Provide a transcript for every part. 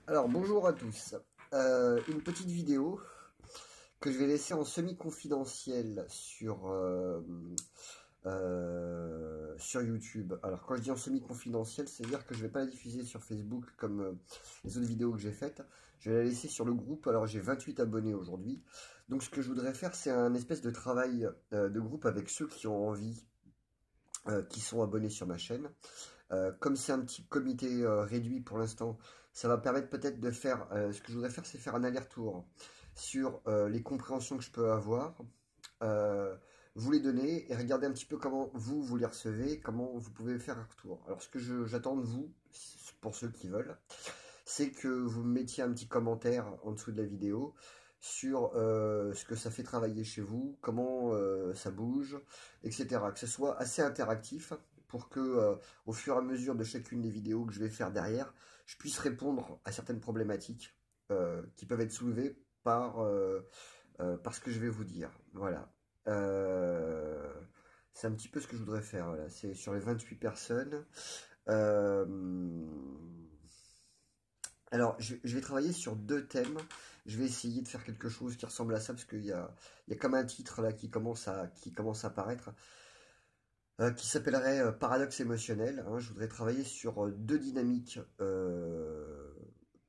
Alors bonjour à tous. Une petite vidéo que je vais laisser en semi-confidentiel sur YouTube. Alors quand je dis en semi-confidentiel, c'est-à-dire que je vais pas la diffuser sur Facebook comme les autres vidéos que j'ai faites. Je vais la laisser sur le groupe. Alors j'ai 28 abonnés aujourd'hui. Donc ce que je voudrais faire, c'est un espèce de travail de groupe avec ceux qui ont envie, qui sont abonnés sur ma chaîne. Comme c'est un petit comité réduit pour l'instant, ça va permettre peut-être de faire, ce que je voudrais faire, c'est faire un aller-retour sur les compréhensions que je peux avoir, euh, vous les donner et regarder un petit peu comment vous les recevez, comment vous pouvez faire un retour. Alors ce que j'attends de vous, pour ceux qui veulent, c'est que vous me mettiez un petit commentaire en dessous de la vidéo sur ce que ça fait travailler chez vous, comment ça bouge, etc. Que ce soit assez interactif pour que, au fur et à mesure de chacune des vidéos que je vais faire derrière, je puisse répondre à certaines problématiques qui peuvent être soulevées par ce que je vais vous dire. Voilà. Euh, c'est un petit peu ce que je voudrais faire. Voilà. C'est sur les 28 personnes. Euh, alors, je vais travailler sur deux thèmes. Je vais essayer de faire quelque chose qui ressemble à ça, parce qu'il y a comme un titre là qui commence à apparaître, qui s'appellerait Paradoxe émotionnel, hein. Je voudrais travailler sur deux dynamiques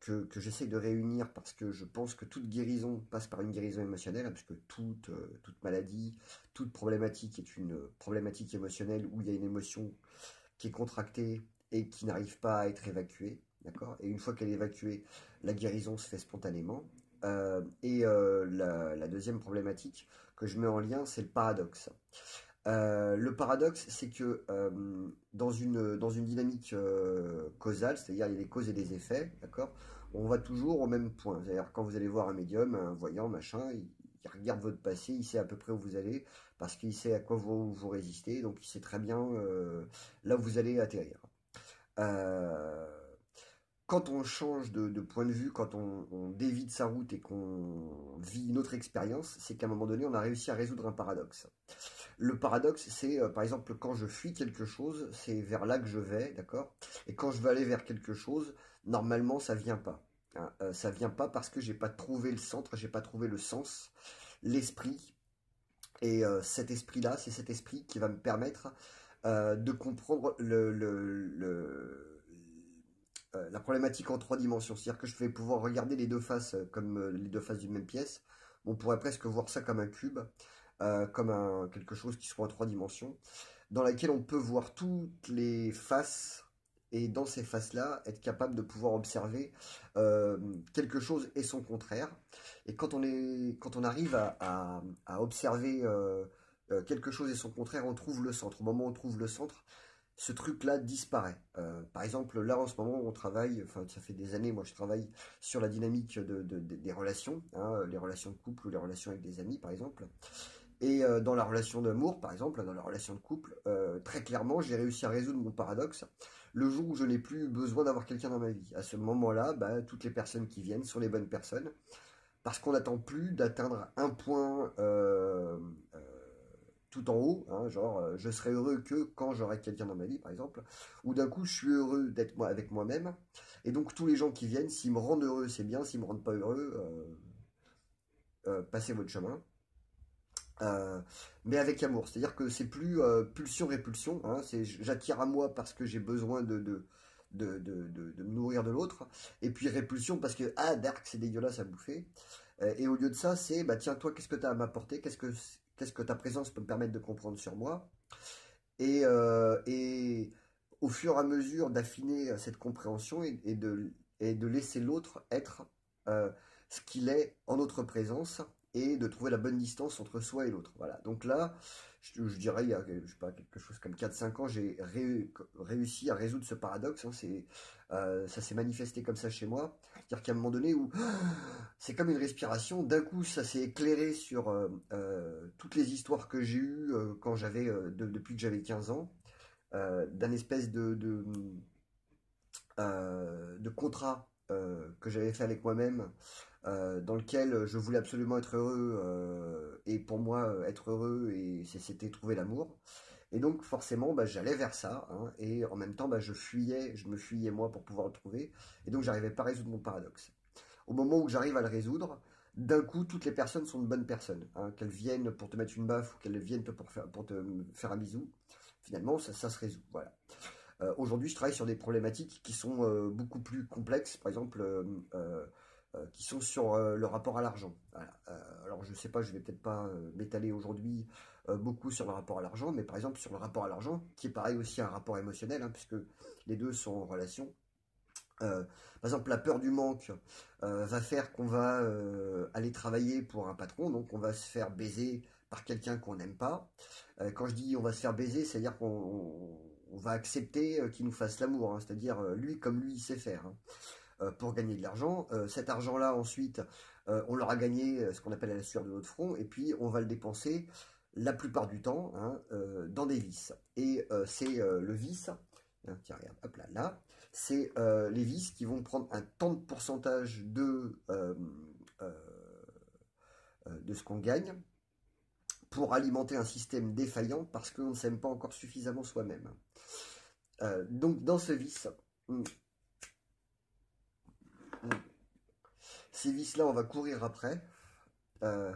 que j'essaye de réunir, parce que je pense que toute guérison passe par une guérison émotionnelle, hein, parce que toute maladie, toute problématique est une problématique émotionnelle où il y a une émotion qui est contractée et qui n'arrive pas à être évacuée, d'accord? Et une fois qu'elle est évacuée, la guérison se fait spontanément. La deuxième problématique que je mets en lien, c'est le paradoxe. Le paradoxe, c'est que dans une dynamique causale, c'est-à-dire il y a des causes et des effets, d'accord? On va toujours au même point. C'est-à-dire quand vous allez voir un médium, un voyant, machin, il regarde votre passé, il sait à peu près où vous allez, parce qu'il sait à quoi vous résistez, donc il sait très bien là où vous allez atterrir. Euh, Quand on change de point de vue, quand on dévie de sa route et qu'on vit une autre expérience, c'est qu'à un moment donné, on a réussi à résoudre un paradoxe. Le paradoxe, c'est par exemple quand je fuis quelque chose, c'est vers là que je vais, d'accord? Et quand je veux aller vers quelque chose, normalement ça vient pas, hein. Ça vient pas parce que j'ai pas trouvé le centre, j'ai pas trouvé le sens, l'esprit. Et cet esprit-là, c'est cet esprit qui va me permettre de comprendre la problématique en trois dimensions. C'est-à-dire que je vais pouvoir regarder les deux faces comme les deux faces d'une même pièce. On pourrait presque voir ça comme un cube, comme quelque chose qui soit en trois dimensions, dans laquelle on peut voir toutes les faces, et dans ces faces-là, être capable de pouvoir observer quelque chose et son contraire. Et quand on arrive à observer quelque chose et son contraire, on trouve le centre. Au moment où on trouve le centre, ce truc-là disparaît. Par exemple, là en ce moment, on travaille, enfin ça fait des années, moi je travaille sur la dynamique des relations, hein, les relations de couple ou les relations avec des amis par exemple. Et dans la relation d'amour, par exemple, dans la relation de couple, très clairement, j'ai réussi à résoudre mon paradoxe le jour où je n'ai plus besoin d'avoir quelqu'un dans ma vie. À ce moment-là, bah, toutes les personnes qui viennent sont les bonnes personnes, parce qu'on n'attend plus d'atteindre un point tout en haut, hein, genre je serai heureux que quand j'aurai quelqu'un dans ma vie, par exemple, ou d'un coup je suis heureux d'être moi avec moi-même, et donc tous les gens qui viennent, s'ils me rendent heureux, c'est bien, s'ils me rendent pas heureux, passez votre chemin. Euh, mais avec amour, c'est-à-dire que c'est plus pulsion-répulsion, hein, c'est j'attire à moi parce que j'ai besoin de me nourrir de l'autre, et puis répulsion parce que ah dark c'est dégueulasse à bouffer. Et au lieu de ça c'est bah tiens toi qu'est-ce que tu as à m'apporter, qu'est-ce que ta présence peut me permettre de comprendre sur moi, et au fur et à mesure d'affiner cette compréhension et de laisser l'autre être euh, ce qu'il est en notre présence, et de trouver la bonne distance entre soi et l'autre. Voilà. Donc là, je dirais, il y a je sais pas, quelque chose comme 4-5 ans, j'ai réussi à résoudre ce paradoxe, hein. Ça s'est manifesté comme ça chez moi. C'est-à-dire qu'à un moment donné où c'est comme une respiration, d'un coup ça s'est éclairé sur toutes les histoires que j'ai eues quand depuis que j'avais 15 ans, d'un espèce de contrat que j'avais fait avec moi-même, dans lequel je voulais absolument être heureux, et pour moi être heureux, et c'était trouver l'amour. Et donc forcément, bah, j'allais vers ça, hein, et en même temps, bah, je me fuyais moi pour pouvoir le trouver, et donc j'arrivais pas à résoudre mon paradoxe. Au moment où j'arrive à le résoudre, d'un coup, toutes les personnes sont de bonnes personnes, hein, qu'elles viennent pour te mettre une baffe ou qu'elles viennent pour te faire un bisou, finalement, ça se résout, voilà. Aujourd'hui, je travaille sur des problématiques qui sont beaucoup plus complexes, par exemple, qui sont sur le rapport à l'argent. Voilà. Alors, je sais pas, je vais peut-être pas m'étaler aujourd'hui beaucoup sur le rapport à l'argent, mais par exemple sur le rapport à l'argent, qui est pareil aussi un rapport émotionnel, hein, puisque les deux sont en relation. Par exemple, la peur du manque va faire qu'on va aller travailler pour un patron, donc on va se faire baiser par quelqu'un qu'on n'aime pas. Quand je dis on va se faire baiser, c'est-à-dire qu'on va accepter qu'il nous fasse l'amour, hein, c'est-à-dire lui comme lui il sait faire, hein, pour gagner de l'argent. Cet argent-là, ensuite, on l'aura gagné ce qu'on appelle à la sueur de notre front, et puis on va le dépenser la plupart du temps, hein, dans des vices. Et c'est le vice, hein, tiens, regarde, hop là, là, c'est les vices qui vont prendre un tant de pourcentage euh, de ce qu'on gagne pour alimenter un système défaillant parce qu'on ne s'aime pas encore suffisamment soi-même. Donc dans ce vice, ces vices-là, on va courir après. Euh,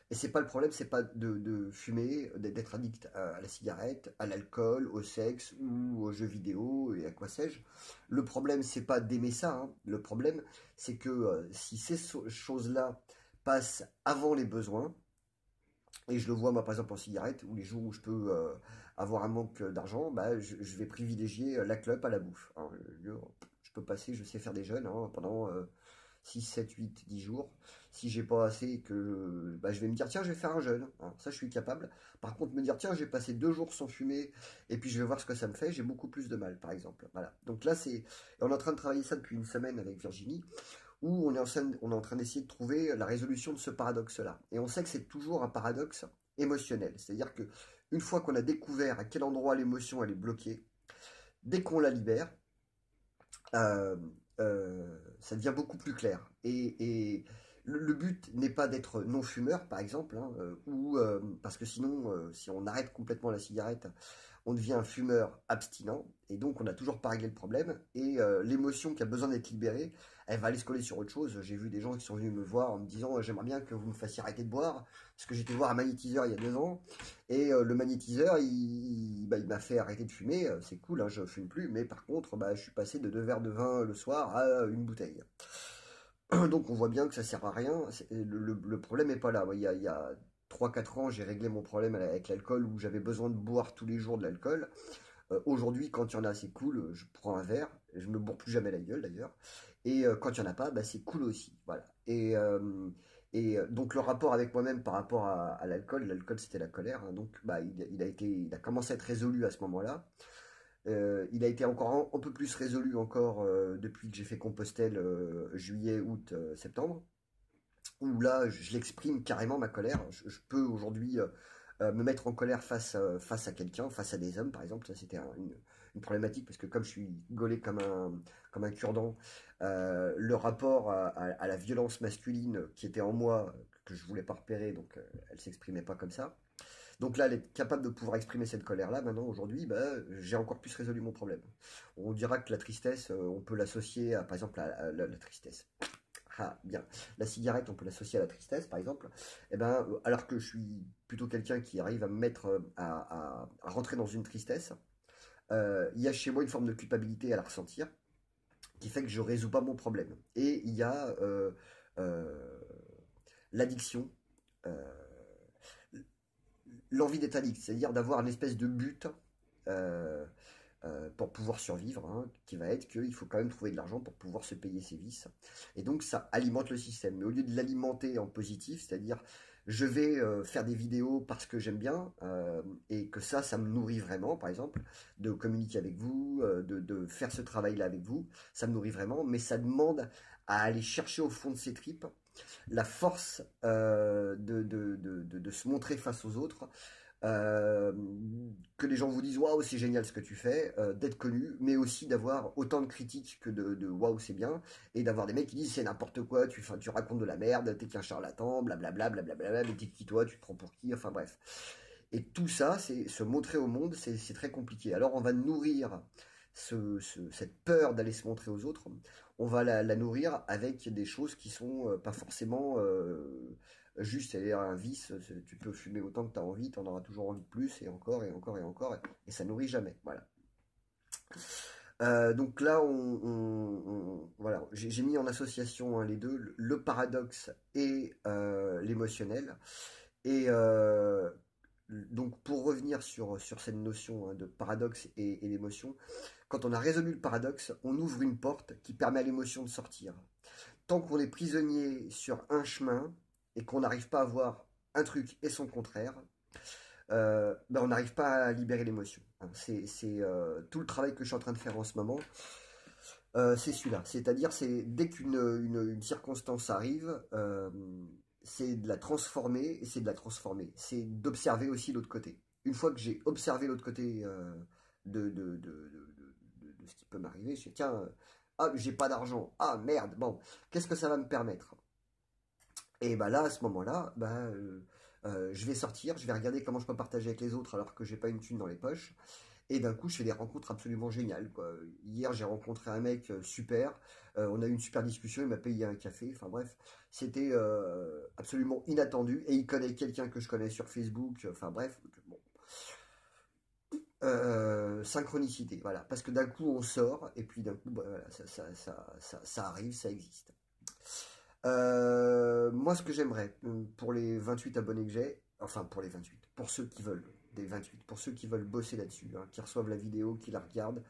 et c'est pas le problème, c'est pas de fumer, d'être addict à la cigarette, à l'alcool, au sexe ou aux jeux vidéo et à quoi sais-je. Le problème, c'est pas d'aimer ça, hein. Le problème, c'est que si ces choses-là passent avant les besoins, et je le vois moi par exemple en cigarette, ou les jours où je peux avoir un manque d'argent, bah, je vais privilégier la clope à la bouffe, hein. Je peux passer, je sais faire des jeûnes, hein, pendant 6, 7, 8, 10 jours. Si j'ai pas assez et que bah, je vais me dire tiens je vais faire un jeûne, hein, ça je suis capable. Par contre me dire tiens je vais passer 2 jours sans fumer et puis je vais voir ce que ça me fait, j'ai beaucoup plus de mal par exemple. Voilà. Donc là on est en train de travailler ça depuis une semaine avec Virginie où on est en train d'essayer de trouver la résolution de ce paradoxe-là. Et on sait que c'est toujours un paradoxe émotionnel. C'est-à-dire que une fois qu'on a découvert à quel endroit l'émotion elle est bloquée, dès qu'on la libère, euh, ça devient beaucoup plus clair. Et le but n'est pas d'être non-fumeur, par exemple, hein, ou parce que sinon, si on arrête complètement la cigarette, on devient un fumeur abstinent, et donc on n'a toujours pas réglé le problème, et l'émotion qui a besoin d'être libérée, elle va aller se coller sur autre chose. J'ai vu des gens qui sont venus me voir en me disant j'aimerais bien que vous me fassiez arrêter de boire, parce que j'étais voir un magnétiseur il y a 2 ans, et le magnétiseur, bah, il m'a fait arrêter de fumer, c'est cool, hein, je fume plus, mais par contre, bah, je suis passé de 2 verres de vin le soir à une bouteille. Donc on voit bien que ça sert à rien. Le problème n'est pas là. Moi, il y a 3-4 ans, j'ai réglé mon problème avec l'alcool où j'avais besoin de boire tous les jours de l'alcool. Aujourd'hui, quand il y en a, c'est cool, je prends un verre, je me bourre plus jamais la gueule d'ailleurs. Et quand il n'y en a pas, bah, c'est cool aussi. Voilà. Donc le rapport avec moi-même par rapport à l'alcool c'était la colère, hein. Donc bah, il a commencé à être résolu à ce moment-là. Il a été encore un peu plus résolu encore depuis que j'ai fait Compostelle juillet, août, septembre, où là je l'exprime carrément ma colère. Je peux aujourd'hui me mettre en colère face à quelqu'un, face à des hommes par exemple. Ça c'était une problématique parce que comme je suis gaulé comme un cure-dent, le rapport à la violence masculine qui était en moi, que je voulais pas repérer, donc elle s'exprimait pas comme ça. Donc là, elle est capable de pouvoir exprimer cette colère-là. Maintenant, aujourd'hui, bah, j'ai encore plus résolu mon problème. On dira que la tristesse, on peut l'associer à, par exemple, la tristesse. Ah, bien. La cigarette, on peut l'associer à la tristesse, par exemple. Eh ben, alors que je suis plutôt quelqu'un qui arrive à me mettre à rentrer dans une tristesse, il y a chez moi une forme de culpabilité à la ressentir qui fait que je ne résous pas mon problème. Et il y a l'addiction. euh, L'envie d'être addict, c'est-à-dire d'avoir une espèce de but euh, pour pouvoir survivre, hein, qui va être qu'il faut quand même trouver de l'argent pour pouvoir se payer ses vices. Et donc ça alimente le système. Mais au lieu de l'alimenter en positif, c'est-à-dire je vais faire des vidéos parce que j'aime bien et que ça me nourrit vraiment, par exemple, de communiquer avec vous, de faire ce travail-là avec vous, ça me nourrit vraiment, mais ça demande à aller chercher au fond de ses tripes la force de se montrer face aux autres, euh, que les gens vous disent waouh c'est génial ce que tu fais, d'être connu, mais aussi d'avoir autant de critiques que de waouh c'est bien, et d'avoir des mecs qui disent c'est n'importe quoi, tu racontes de la merde, t'es qu'un charlatan, blablabla, blablabla, mais t'es qui toi, tu te prends pour qui, enfin bref. Et tout ça, c'est se montrer au monde, c'est très compliqué. Alors on va nourrir cette peur d'aller se montrer aux autres, on va la nourrir avec des choses qui sont pas forcément justes. C'est-à-dire un vice, tu peux fumer autant que tu as envie, tu en auras toujours envie de plus, et encore, et encore, et encore, et ça nourrit jamais. Voilà. Donc là, voilà, j'ai mis en association, hein, les deux, le paradoxe et l'émotionnel. Et donc pour revenir sur cette notion, hein, de paradoxe et d'émotion, quand on a résolu le paradoxe, on ouvre une porte qui permet à l'émotion de sortir. Tant qu'on est prisonnier sur un chemin et qu'on n'arrive pas à voir un truc et son contraire, ben on n'arrive pas à libérer l'émotion, hein. C'est tout le travail que je suis en train de faire en ce moment. C'est celui-là. C'est-à-dire, c'est dès une circonstance arrive, c'est de la transformer, et c'est de la transformer. C'est d'observer aussi l'autre côté. Une fois que j'ai observé l'autre côté de ce qui peut m'arriver, je dis, tiens, ah, j'ai pas d'argent. Ah, merde, bon, qu'est-ce que ça va me permettre? Et bah là, à ce moment-là, je vais sortir, je vais regarder comment je peux partager avec les autres alors que j'ai pas une thune dans les poches. Et d'un coup, je fais des rencontres absolument géniales, quoi. Hier, j'ai rencontré un mec super. On a eu une super discussion. Il m'a payé un café. Enfin bref, c'était absolument inattendu. Et il connaît quelqu'un que je connais sur Facebook. Enfin bref, bon. Synchronicité, voilà. Parce que d'un coup, on sort. Et puis d'un coup, bah, voilà, ça arrive, ça existe. Moi, ce que j'aimerais pour les 28 abonnés que j'ai, enfin pour les 28, pour ceux qui veulent, des 28, pour ceux qui veulent bosser là-dessus, hein, qui reçoivent la vidéo, qui la regardent,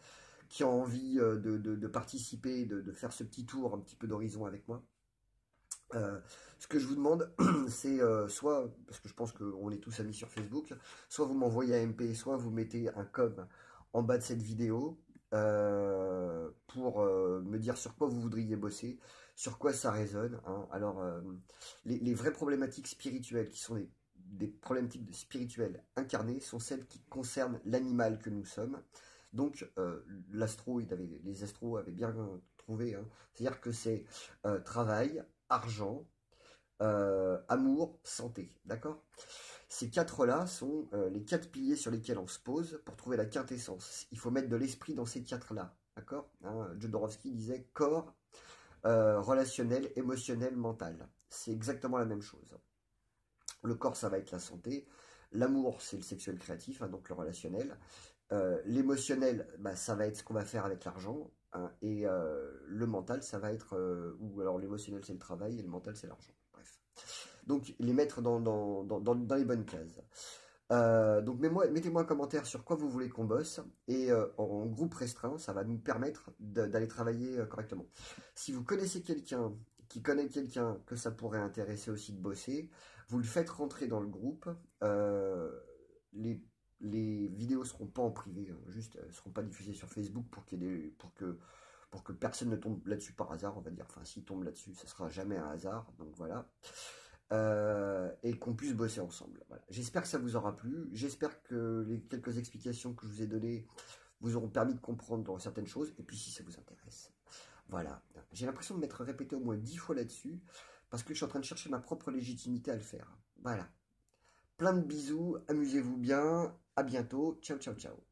qui ont envie de participer, de faire ce petit tour un petit peu d'horizon avec moi. Ce que je vous demande, c'est soit, parce que je pense qu'on est tous amis sur Facebook, soit vous m'envoyez un MP, soit vous mettez un com en bas de cette vidéo pour me dire sur quoi vous voudriez bosser, sur quoi ça résonne, hein. Alors, les vraies problématiques spirituelles, qui sont des problématiques spirituelles incarnées, sont celles qui concernent l'animal que nous sommes. Donc, les astros avaient bien trouvé, hein. C'est-à-dire que c'est travail, argent, amour, santé, d'accord? Ces quatre-là sont les quatre piliers sur lesquels on se pose pour trouver la quintessence. Il faut mettre de l'esprit dans ces quatre-là, d'accord, hein? Jodorowsky disait corps, relationnel, émotionnel, mental. C'est exactement la même chose. Le corps, ça va être la santé. L'amour, c'est le sexuel créatif, hein, donc le relationnel. L'émotionnel, bah, ça va être ce qu'on va faire avec l'argent, hein, et le mental, ça va être, ou alors l'émotionnel, c'est le travail, et le mental, c'est l'argent. Bref. Donc, les mettre dans les bonnes cases. Donc, mettez-moi un commentaire sur quoi vous voulez qu'on bosse, et en groupe restreint, ça va nous permettre d'aller travailler correctement. Si vous connaissez quelqu'un qui connaît quelqu'un que ça pourrait intéresser aussi de bosser, vous le faites rentrer dans le groupe. Les les vidéos seront pas en privé, hein, juste elles seront pas diffusées sur Facebook pour que personne ne tombe là-dessus par hasard, on va dire. Enfin, s'il tombe là-dessus, ça sera jamais un hasard. Donc voilà. Et qu'on puisse bosser ensemble. Voilà. J'espère que ça vous aura plu. J'espère que les quelques explications que je vous ai données vous auront permis de comprendre certaines choses. Et puis si ça vous intéresse. Voilà. J'ai l'impression de m'être répété au moins 10 fois là-dessus parce que je suis en train de chercher ma propre légitimité à le faire. Voilà. Plein de bisous, amusez-vous bien, à bientôt, ciao ciao ciao.